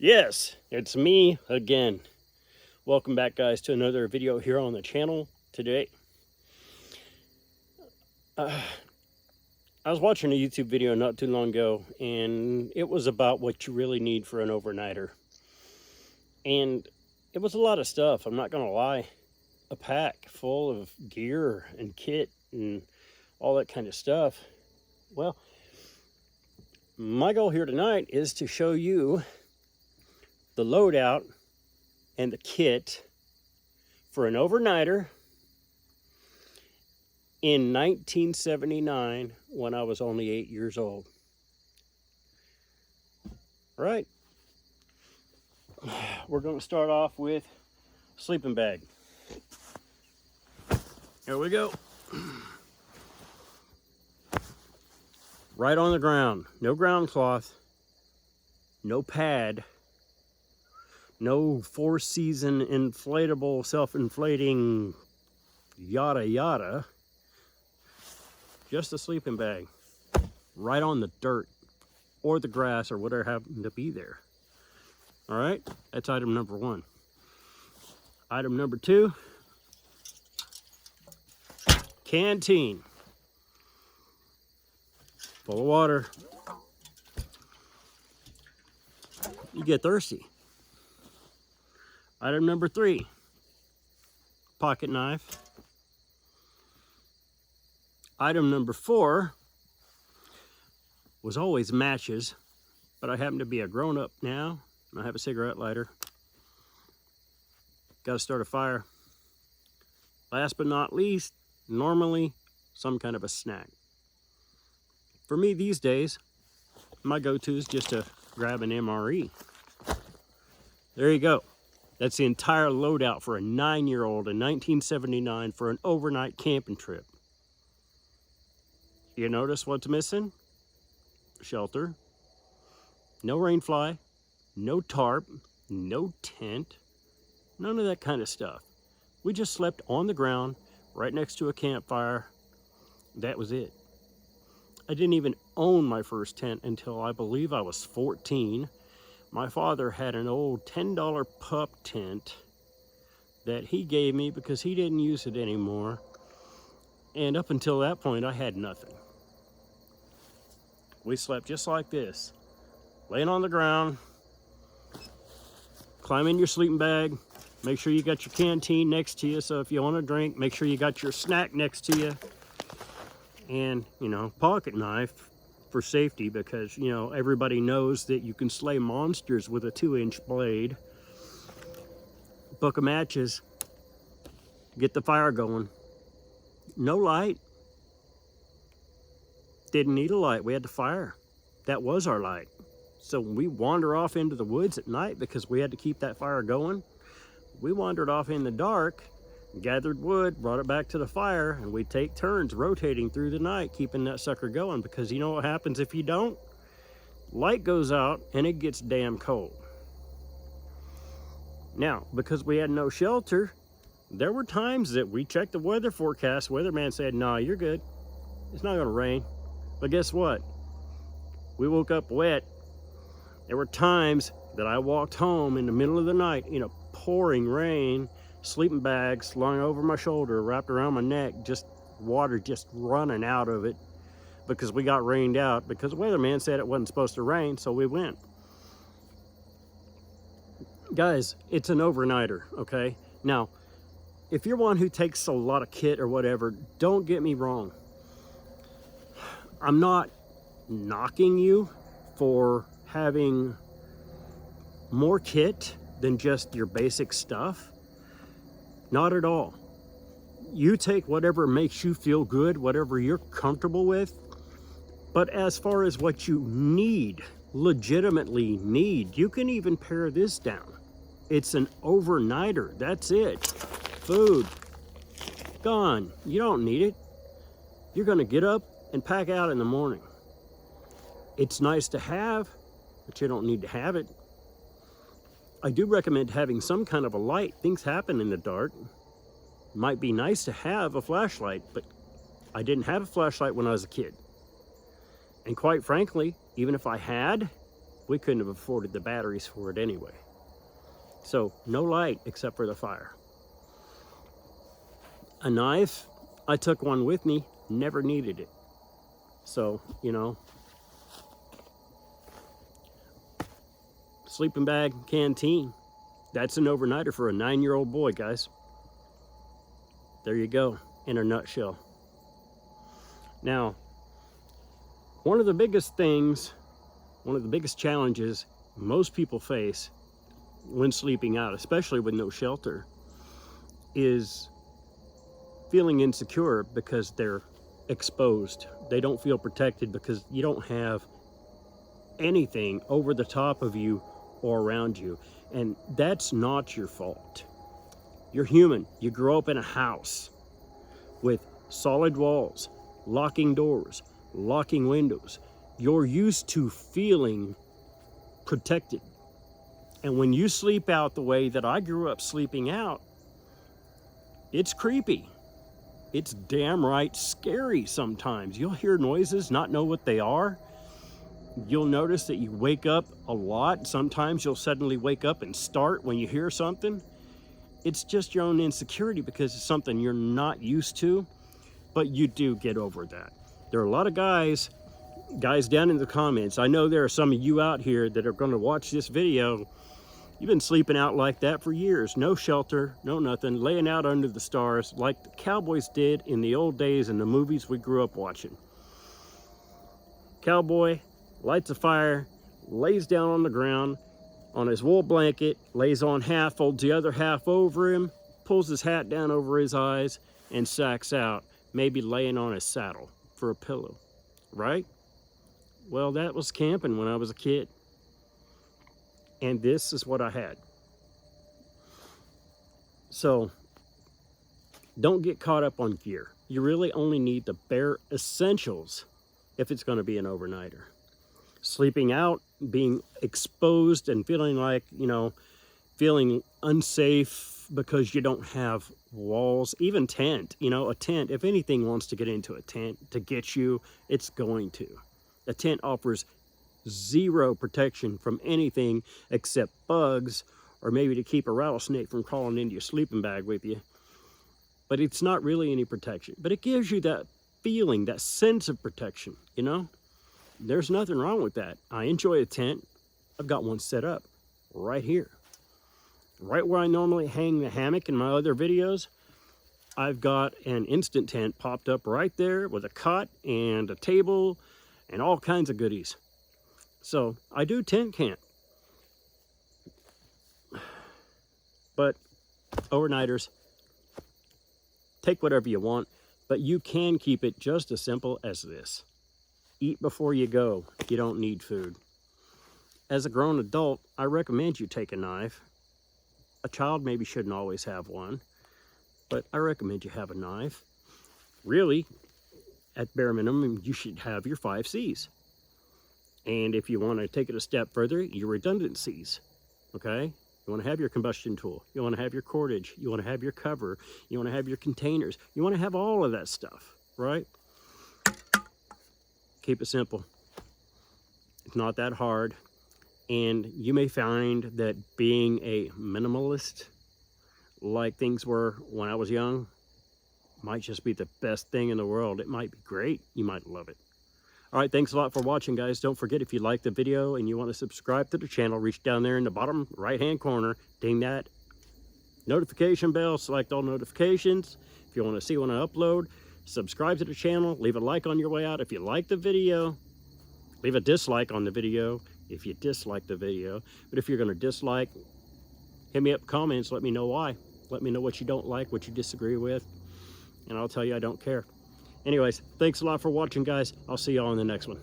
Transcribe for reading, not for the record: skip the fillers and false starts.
Yes, it's me again. Welcome back, guys, to another video here on the channel today. I was watching a YouTube video not too long ago, and it was about what you really need for an overnighter. And it was a lot of stuff, I'm not going to lie. A pack full of gear and kit and all that kind of stuff. Well, my goal here tonight is to show you the loadout and the kit for an overnighter in 1979 when I was only 8 years old. All right, we're going to start off with sleeping bag. Here we go. Right on the ground, no ground cloth, no pad, no four-season inflatable, self-inflating, yada yada. Just a sleeping bag, right on the dirt or the grass or whatever happened to be there. All right, that's item number one. Item number two, canteen, full of water. You get thirsty. Item number three, pocket knife. Item number four was always matches, but I happen to be a grown-up now, and I have a cigarette lighter. Got to start a fire. Last but not least, normally some kind of a snack. For me these days, my go-to is just to grab an MRE. There you go. That's the entire loadout for a 9-year-old in 1979 for an overnight camping trip. You notice what's missing? Shelter. No rain fly. No tarp. No tent. None of that kind of stuff. We just slept on the ground right next to a campfire. That was it. I didn't even own my first tent until I believe I was 14. My father had an old $10 pup tent that he gave me because he didn't use it anymore. And up until that point, I had nothing. We slept just like this, laying on the ground, climb in your sleeping bag, make sure you got your canteen next to you, so if you want to drink, make sure you got your snack next to you, and, you know, pocket knife for safety, because, you know, everybody knows that you can slay monsters with a 2-inch blade. Book of matches, get the fire going. No light. Didn't need a light, we had the fire. That was our light. So when we wander off into the woods at night, because we had to keep that fire going, we wandered off in the dark, gathered wood, brought it back to the fire, and we'd take turns rotating through the night, keeping that sucker going, because you know what happens if you don't? Light goes out and it gets damn cold. Now, because we had no shelter, there were times that we checked the weather forecast. Weatherman said, "Nah, you're good. It's not gonna rain." But guess what? We woke up wet. There were times that I walked home in the middle of the night in a pouring rain, sleeping bag slung over my shoulder, wrapped around my neck, just water just running out of it because we got rained out because the weatherman said it wasn't supposed to rain, so we went. Guys, it's an overnighter, okay? Now, if you're one who takes a lot of kit or whatever, don't get me wrong. I'm not knocking you for having more kit than just your basic stuff. Not at all. You take whatever makes you feel good, whatever you're comfortable with. But as far as what you need, legitimately need, you can even pare this down. It's an overnighter, that's it. Food, gone, you don't need it. You're gonna get up and pack out in the morning. It's nice to have, but you don't need to have it. I do recommend having some kind of a light. Things happen in the dark. Might be nice to have a flashlight, but I didn't have a flashlight when I was a kid. And quite frankly, even if I had, we couldn't have afforded the batteries for it anyway. So no light except for the fire. A knife, I took one with me, never needed it. So, you know, sleeping bag, Canteen, that's an overnighter for a 9-year-old boy, guys. There you go, in a nutshell. Now, one of the biggest things, one of the biggest challenges most people face when sleeping out, especially with no shelter, is feeling insecure because they're exposed. They don't feel protected because you don't have anything over the top of you or around you. And that's not your fault. You're human. You grow up in a house with solid walls, locking doors, locking windows. You're used to feeling protected. And when you sleep out the way that I grew up sleeping out, it's creepy. It's damn right scary sometimes. You'll hear noises, not know what they are. You'll notice that you wake up a lot. Sometimes you'll suddenly wake up and start when you hear something. It's just your own insecurity because it's something you're not used to, but you do get over that. There are a lot of guys down in the comments. I know there are some of you out here that are going to watch this video. You've been sleeping out like that for years. No shelter, no nothing, laying out under the stars like the cowboys did in the old days in the movies we grew up watching. Cowboy lights a fire, lays down on the ground on his wool blanket, lays on half, folds the other half over him, pulls his hat down over his eyes, and sacks out, maybe laying on his saddle for a pillow, right? Well, that was camping when I was a kid. And this is what I had. So don't get caught up on gear. You really only need the bare essentials if it's going to be an overnighter. Sleeping out, being exposed and feeling like, you know, feeling unsafe because you don't have walls, even tent, you know, a tent, if anything wants to get into a tent to get you, it's going to. A tent offers zero protection from anything except bugs, or maybe to keep a rattlesnake from crawling into your sleeping bag with you. But it's not really any protection. But it gives you that feeling, that sense of protection, you know? There's nothing wrong with that. I enjoy a tent. I've got one set up right here. Right where I normally hang the hammock in my other videos, I've got an instant tent popped up right there with a cot and a table and all kinds of goodies. So I do tent camp. But overnighters, take whatever you want, but you can keep it just as simple as this. Eat before you go. You don't need food. As a grown adult, I recommend you take a knife. A child maybe shouldn't always have one, but I recommend you have a knife. Really, at bare minimum, you should have your 5 C's. And if you want to take it a step further, your redundancies, okay? You want to have your combustion tool. You want to have your cordage. You want to have your cover. You want to have your containers. You want to have all of that stuff, right? Keep it simple. It's not that hard. And you may find that being a minimalist, like things were when I was young, might just be the best thing in the world. It might be great. You might love it. All right, thanks a lot for watching, guys. Don't forget, if you like the video and you want to subscribe to the channel, reach down there in the bottom right-hand corner, ding that notification bell, select all notifications. If you want to see when I upload, subscribe to the channel, leave a like on your way out. If you like the video, leave a dislike on the video if you dislike the video. But if you're going to dislike, hit me up in comments, let me know why. Let me know what you don't like, what you disagree with, and I'll tell you I don't care. Anyways, thanks a lot for watching, guys. I'll see you all in the next one.